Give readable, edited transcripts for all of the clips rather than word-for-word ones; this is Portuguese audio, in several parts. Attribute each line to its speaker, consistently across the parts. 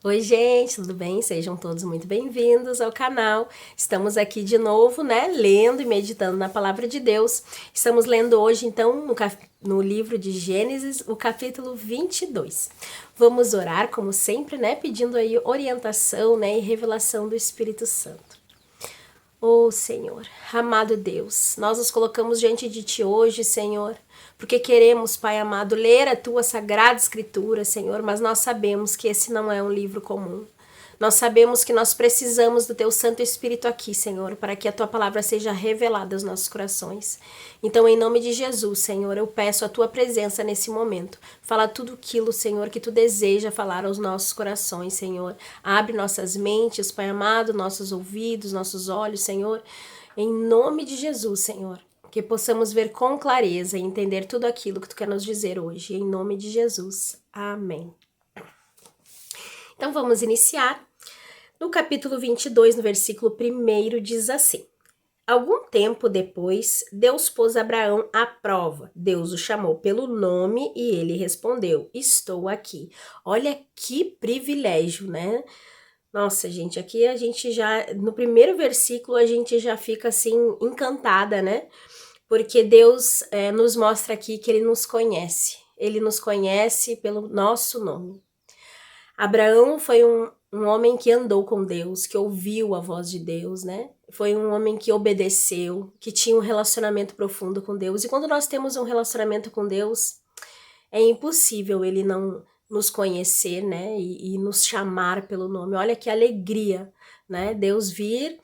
Speaker 1: Oi, gente, tudo bem? Sejam todos muito bem-vindos ao canal. Estamos aqui de novo, né, lendo e meditando na palavra de Deus. Estamos lendo hoje, então, no livro de Gênesis, o capítulo 22. Vamos orar, como sempre, né, pedindo aí orientação, né, e revelação do Espírito Santo. Oh, Senhor, amado Deus, nós nos colocamos diante de Ti hoje, Senhor, porque queremos, Pai amado, ler a Tua Sagrada Escritura, Senhor, mas nós sabemos que esse não é um livro comum. Nós sabemos que nós precisamos do Teu Santo Espírito aqui, Senhor, para que a Tua palavra seja revelada aos nossos corações. Então, em nome de Jesus, Senhor, eu peço a Tua presença nesse momento. Fala tudo aquilo, Senhor, que Tu deseja falar aos nossos corações, Senhor. Abre nossas mentes, Pai amado, nossos ouvidos, nossos olhos, Senhor. Em nome de Jesus, Senhor. Que possamos ver com clareza e entender tudo aquilo que Tu quer nos dizer hoje. Em nome de Jesus. Amém. Então, vamos iniciar. No capítulo 22, no versículo 1, diz assim: Algum tempo depois, Deus pôs Abraão à prova. Deus o chamou pelo nome e ele respondeu: Estou aqui. Olha que privilégio, né? Nossa, gente, aqui a gente já, no primeiro versículo, a gente já fica assim, encantada, né? Porque Deus nos mostra aqui que ele nos conhece. Ele nos conhece pelo nosso nome. Abraão foi um homem que andou com Deus, que ouviu a voz de Deus, né? Foi um homem que obedeceu, que tinha um relacionamento profundo com Deus. E quando nós temos um relacionamento com Deus, é impossível ele não nos conhecer, né? E nos chamar pelo nome. Olha que alegria, né? Deus vir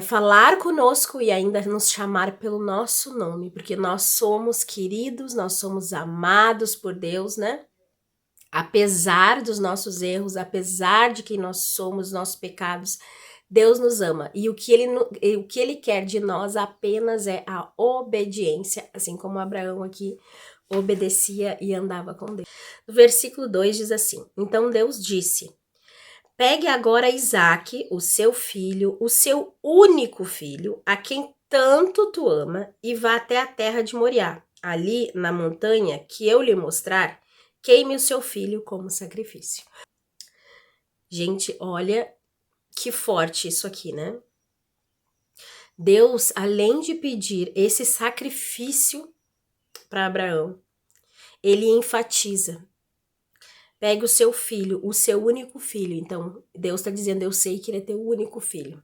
Speaker 1: falar conosco e ainda nos chamar pelo nosso nome, porque nós somos queridos, nós somos amados por Deus, né? Apesar dos nossos erros, apesar de quem nós somos, nossos pecados, Deus nos ama. E o que ele quer de nós apenas é a obediência, assim como Abraão aqui obedecia e andava com Deus. No versículo 2 diz assim: Então Deus disse: Pegue agora Isaque, o seu filho, o seu único filho, a quem tanto tu ama, e vá até a terra de Moriá. Ali, na montanha que eu lhe mostrar, queime o seu filho como sacrifício. Gente, olha que forte isso aqui, né? Deus, além de pedir esse sacrifício para Abraão, ele enfatiza: pegue o seu filho, o seu único filho. Então, Deus está dizendo: eu sei que ele é teu único filho,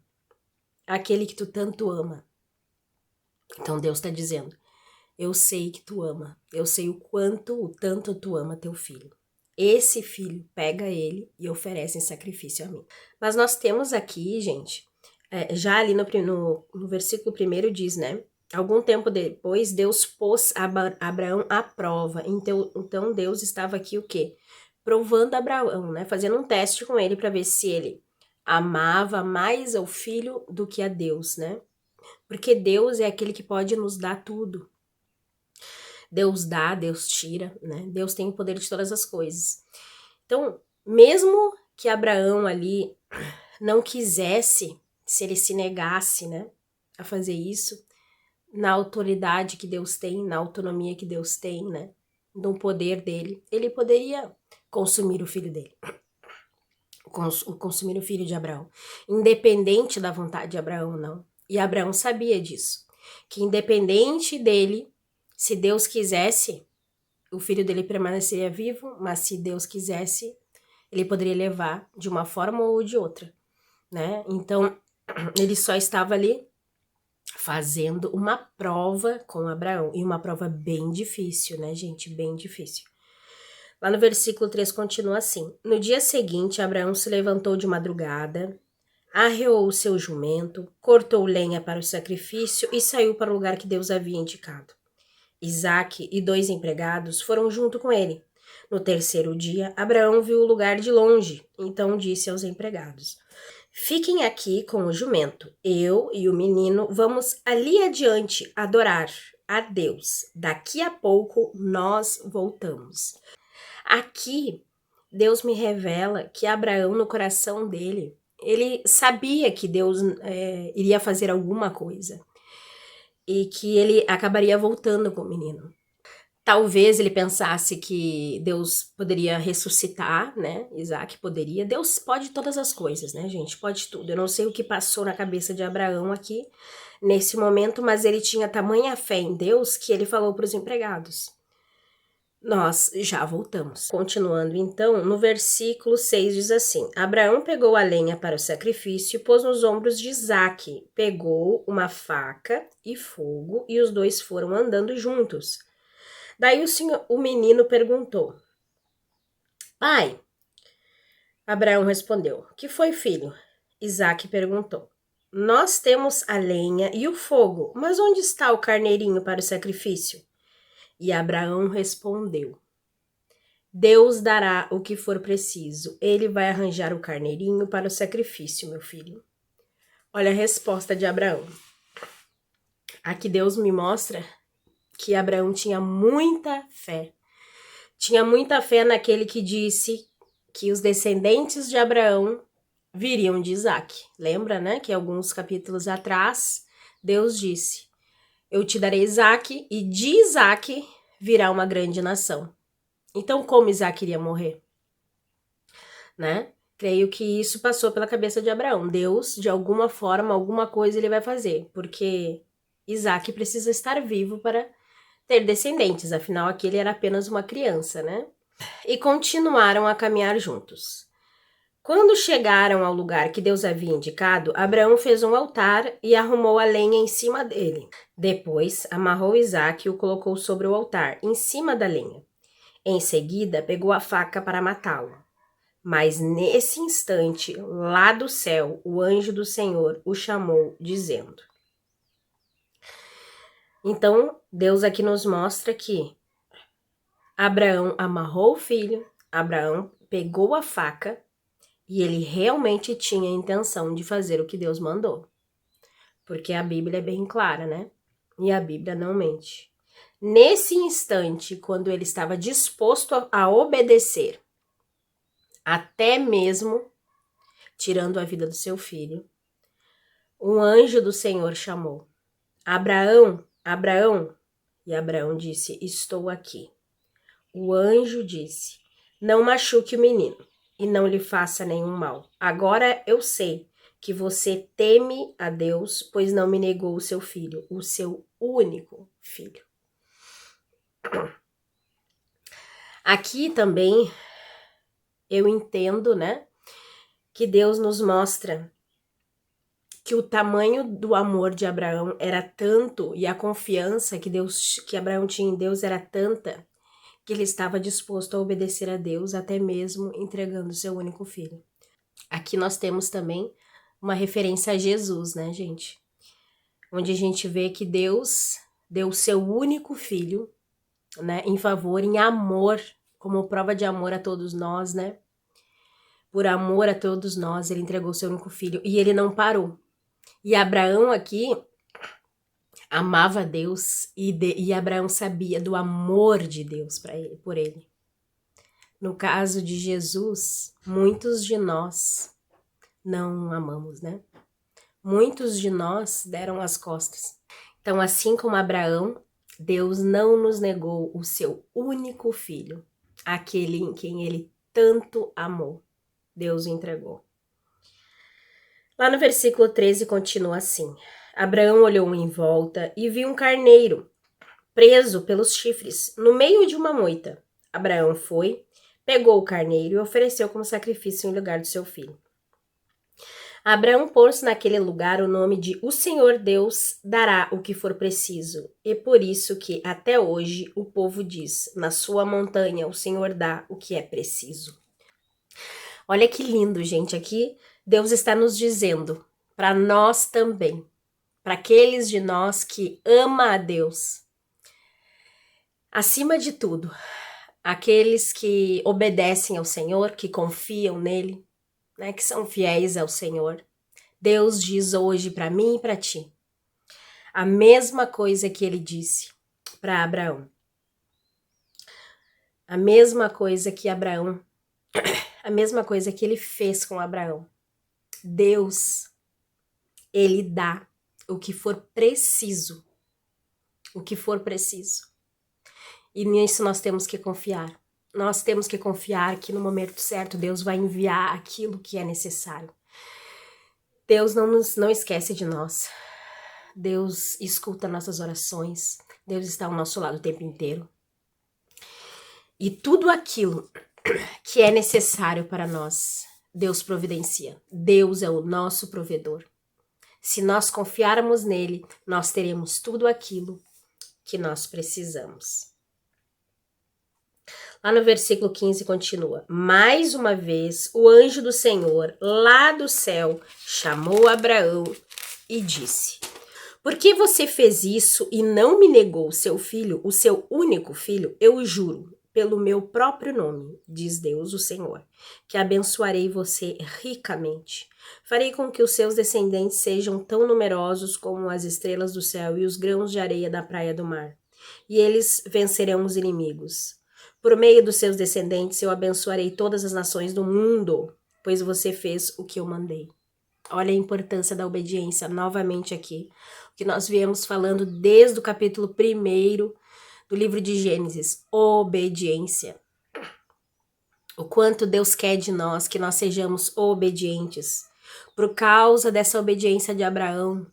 Speaker 1: aquele que tu tanto ama. Então, Deus está dizendo: eu sei que tu ama, eu sei o tanto tu ama teu filho. Esse filho, pega ele e oferece em sacrifício a mim. Mas nós temos aqui, gente, já ali no versículo 1 diz, né? Algum tempo depois, Deus pôs Abraão à prova. Então Deus estava aqui o quê? Provando Abraão, né? Fazendo um teste com ele para ver se ele amava mais ao filho do que a Deus, né? Porque Deus é aquele que pode nos dar tudo. Deus dá, Deus tira, né? Deus tem o poder de todas as coisas. Então, mesmo que Abraão ali não quisesse, se ele se negasse, né, a fazer isso, na autoridade que Deus tem, na autonomia que Deus tem, né, no poder dele, ele poderia consumir o filho dele, consumir o filho de Abraão, independente da vontade de Abraão, não. E Abraão sabia disso, que independente dele, se Deus quisesse, o filho dele permaneceria vivo, mas se Deus quisesse, ele poderia levar de uma forma ou de outra, né? Então, ele só estava ali fazendo uma prova com Abraão, e uma prova bem difícil, né, gente? Bem difícil. Lá no versículo 3 continua assim: No dia seguinte, Abraão se levantou de madrugada, arreou o seu jumento, cortou lenha para o sacrifício e saiu para o lugar que Deus havia indicado. Isaque e 2 empregados foram junto com ele. No terceiro dia, Abraão viu o lugar de longe, então disse aos empregados: Fiquem aqui com o jumento. Eu e o menino vamos ali adiante adorar a Deus. Daqui a pouco nós voltamos. Aqui, Deus me revela que Abraão, no coração dele, ele sabia que Deus iria fazer alguma coisa e que ele acabaria voltando com o menino. Talvez ele pensasse que Deus poderia ressuscitar, né? Isaac poderia. Deus pode todas as coisas, né, gente? Pode tudo. Eu não sei o que passou na cabeça de Abraão aqui nesse momento, mas ele tinha tamanha fé em Deus que ele falou para os empregados: nós já voltamos. Continuando então, no versículo 6 diz assim: Abraão pegou a lenha para o sacrifício e pôs nos ombros de Isaque. Pegou uma faca e fogo e os dois foram andando juntos. Daí o menino perguntou: Pai? Abraão respondeu: Que foi, filho? Isaque perguntou: Nós temos a lenha e o fogo, mas onde está o carneirinho para o sacrifício? E Abraão respondeu: Deus dará o que for preciso. Ele vai arranjar o carneirinho para o sacrifício, meu filho. Olha a resposta de Abraão. Aqui Deus me mostra que Abraão tinha muita fé. Tinha muita fé naquele que disse que os descendentes de Abraão viriam de Isaque. Lembra, né, que alguns capítulos atrás, Deus disse: Eu te darei Isaque, e de Isaque virá uma grande nação. Então, como Isaque iria morrer? Né? Creio que isso passou pela cabeça de Abraão. Deus, de alguma forma, alguma coisa ele vai fazer, porque Isaque precisa estar vivo para ter descendentes, afinal aqui ele era apenas uma criança, né? E continuaram a caminhar juntos. Quando chegaram ao lugar que Deus havia indicado, Abraão fez um altar e arrumou a lenha em cima dele. Depois, amarrou Isaque e o colocou sobre o altar, em cima da lenha. Em seguida, pegou a faca para matá-lo. Mas nesse instante, lá do céu, o anjo do Senhor o chamou, dizendo... Então, Deus aqui nos mostra que Abraão amarrou o filho, Abraão pegou a faca e ele realmente tinha a intenção de fazer o que Deus mandou. Porque a Bíblia é bem clara, né? E a Bíblia não mente. Nesse instante, quando ele estava disposto a obedecer, até mesmo tirando a vida do seu filho, um anjo do Senhor chamou: Abraão, Abraão. E Abraão disse: Estou aqui. O anjo disse: Não machuque o menino e não lhe faça nenhum mal. Agora eu sei que você teme a Deus, pois não me negou o seu filho, o seu único filho. Aqui também eu entendo, né, que Deus nos mostra que o tamanho do amor de Abraão era tanto e a confiança que Abraão tinha em Deus era tanta que ele estava disposto a obedecer a Deus, até mesmo entregando seu único filho. Aqui nós temos também uma referência a Jesus, né, gente? Onde a gente vê que Deus deu o seu único filho, né, em favor, em amor, como prova de amor a todos nós, né? Por amor a todos nós, ele entregou seu único filho e ele não parou. E Abraão aqui amava Deus e Abraão sabia do amor de Deus por ele. No caso de Jesus, muitos de nós não amamos, né? Muitos de nós deram as costas. Então, assim como Abraão, Deus não nos negou o seu único filho, aquele em quem ele tanto amou. Deus o entregou. Lá no versículo 13 continua assim: Abraão olhou em volta e viu um carneiro preso pelos chifres no meio de uma moita. Abraão foi, pegou o carneiro e ofereceu como sacrifício em lugar do seu filho. Abraão pôs naquele lugar o nome de O Senhor Deus dará o que for preciso. E por isso que até hoje o povo diz: na sua montanha o Senhor dá o que é preciso. Olha que lindo, gente. Aqui Deus está nos dizendo, para nós também, para aqueles de nós que ama a Deus, acima de tudo, aqueles que obedecem ao Senhor, que confiam nele, né, que são fiéis ao Senhor. Deus diz hoje para mim e para ti a mesma coisa que ele disse para Abraão. A mesma coisa que ele fez com Abraão. Deus, ele dá o que for preciso. O que for preciso. E nisso nós temos que confiar. Nós temos que confiar que no momento certo Deus vai enviar aquilo que é necessário. Deus não esquece de nós. Deus escuta nossas orações. Deus está ao nosso lado o tempo inteiro. E tudo aquilo que é necessário para nós, Deus providencia. Deus é o nosso provedor. Se nós confiarmos nele, nós teremos tudo aquilo que nós precisamos. Lá no versículo 15 continua: mais uma vez o anjo do Senhor, lá do céu, chamou Abraão e disse: por que você fez isso e não me negou o seu filho, o seu único filho? Eu juro, pelo meu próprio nome, diz Deus o Senhor, que abençoarei você ricamente. Farei com que os seus descendentes sejam tão numerosos como as estrelas do céu e os grãos de areia da praia do mar. E eles vencerão os inimigos. Por meio dos seus descendentes eu abençoarei todas as nações do mundo, pois você fez o que eu mandei. Olha a importância da obediência novamente aqui. O que nós viemos falando desde o capítulo 1 do livro de Gênesis. Obediência. O quanto Deus quer de nós que nós sejamos obedientes. Por causa dessa obediência de Abraão,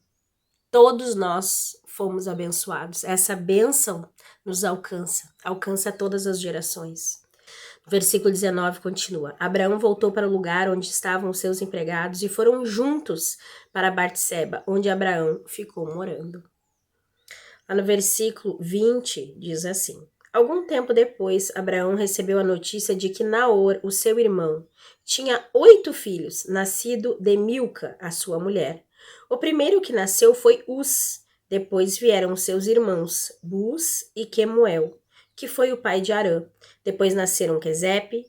Speaker 1: todos nós fomos abençoados. Essa bênção nos alcança todas as gerações. Versículo 19 continua: Abraão voltou para o lugar onde estavam os seus empregados e foram juntos para Bartseba, onde Abraão ficou morando. Lá no versículo 20 diz assim: algum tempo depois, Abraão recebeu a notícia de que Naor, o seu irmão, tinha 8 filhos, nascido de Milca, a sua mulher. O primeiro que nasceu foi Uz. Depois vieram seus irmãos, Buz e Quemuel, que foi o pai de Arã. Depois nasceram Quesepe,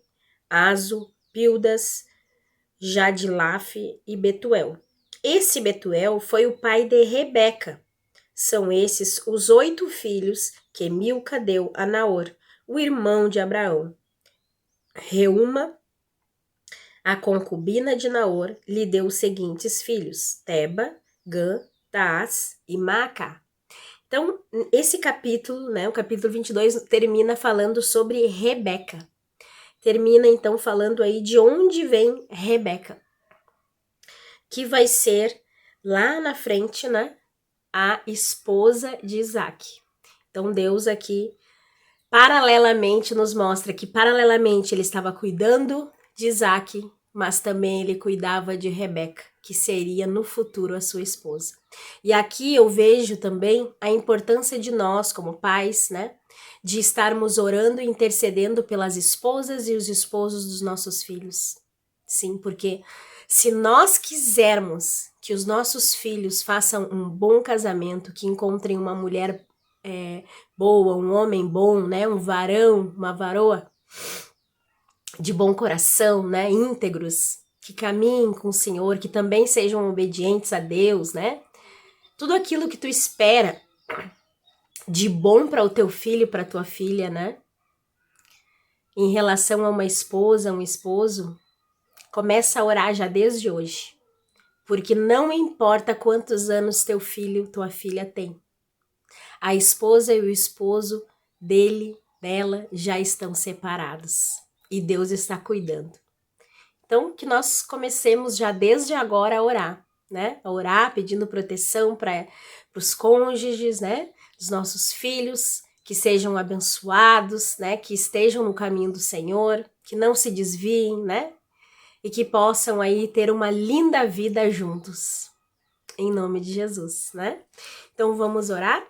Speaker 1: Azo, Pildas, Jadilaf e Betuel. Esse Betuel foi o pai de Rebeca. São esses os 8 filhos que Milca deu a Naor, o irmão de Abraão. Reuma, a concubina de Naor, lhe deu os seguintes filhos: Teba, Gã, Taás e Maacá. Então, esse capítulo, o capítulo 22, termina falando sobre Rebeca. Termina, então, falando aí de onde vem Rebeca, que vai ser, lá na frente, a esposa de Isaac. Então, Deus aqui, paralelamente, nos mostra que, paralelamente, ele estava cuidando de Isaac, mas também ele cuidava de Rebeca, que seria no futuro a sua esposa. E aqui eu vejo também a importância de nós, como pais, de estarmos orando e intercedendo pelas esposas e os esposos dos nossos filhos. Sim, porque se nós quisermos que os nossos filhos façam um bom casamento, que encontrem uma mulher boa, um homem bom, um varão, uma varoa de bom coração, íntegros, que caminhem com o Senhor, que também sejam obedientes a Deus, tudo aquilo que tu espera de bom para o teu filho e para a tua filha, em relação a uma esposa, um esposo, começa a orar já desde hoje, porque não importa quantos anos teu filho, tua filha tem, a esposa e o esposo dela já estão separados e Deus está cuidando. Então, que nós comecemos já desde agora a orar, a orar pedindo proteção para os cônjuges, dos nossos filhos, que sejam abençoados, que estejam no caminho do Senhor, que não se desviem, e que possam aí ter uma linda vida juntos, em nome de Jesus, Então vamos orar?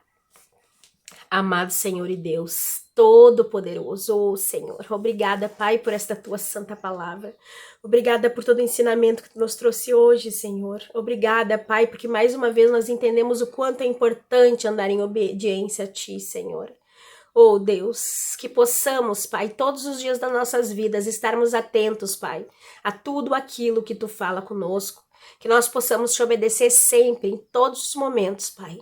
Speaker 1: Amado Senhor e Deus Todo-Poderoso, Senhor, obrigada, Pai, por esta tua santa palavra. Obrigada por todo o ensinamento que tu nos trouxe hoje, Senhor. Obrigada, Pai, porque mais uma vez nós entendemos o quanto é importante andar em obediência a Ti, Senhor. Oh, Deus, que possamos, Pai, todos os dias das nossas vidas estarmos atentos, Pai, a tudo aquilo que Tu fala conosco. Que nós possamos Te obedecer sempre, em todos os momentos, Pai.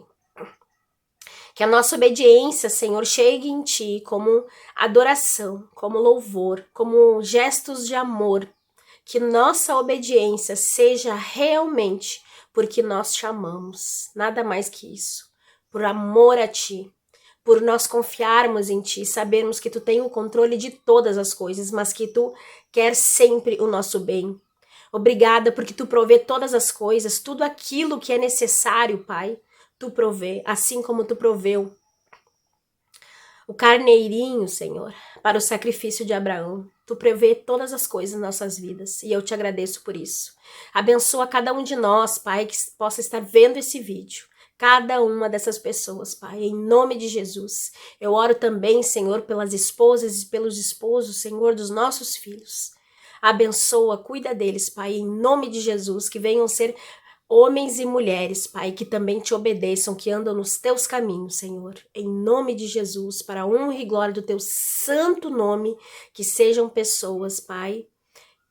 Speaker 1: Que a nossa obediência, Senhor, chegue em Ti como adoração, como louvor, como gestos de amor. Que nossa obediência seja realmente porque nós Te amamos, nada mais que isso. Por amor a Ti, por nós confiarmos em Ti, sabermos que Tu tem o controle de todas as coisas, mas que Tu quer sempre o nosso bem. Obrigada porque Tu provê todas as coisas, tudo aquilo que é necessário, Pai, Tu provê, assim como Tu proveu o carneirinho, Senhor, para o sacrifício de Abraão. Tu prevê todas as coisas em nossas vidas e eu te agradeço por isso. Abençoa cada um de nós, Pai, que possa estar vendo esse vídeo. Cada uma dessas pessoas, Pai, em nome de Jesus. Eu oro também, Senhor, pelas esposas e pelos esposos, Senhor, dos nossos filhos. Abençoa, cuida deles, Pai, em nome de Jesus, que venham ser homens e mulheres, Pai, que também te obedeçam, que andam nos teus caminhos, Senhor. Em nome de Jesus, para a honra e glória do teu santo nome, que sejam pessoas, Pai,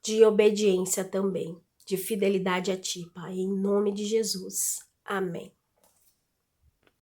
Speaker 1: de obediência também, de fidelidade a ti, Pai, em nome de Jesus. Amém.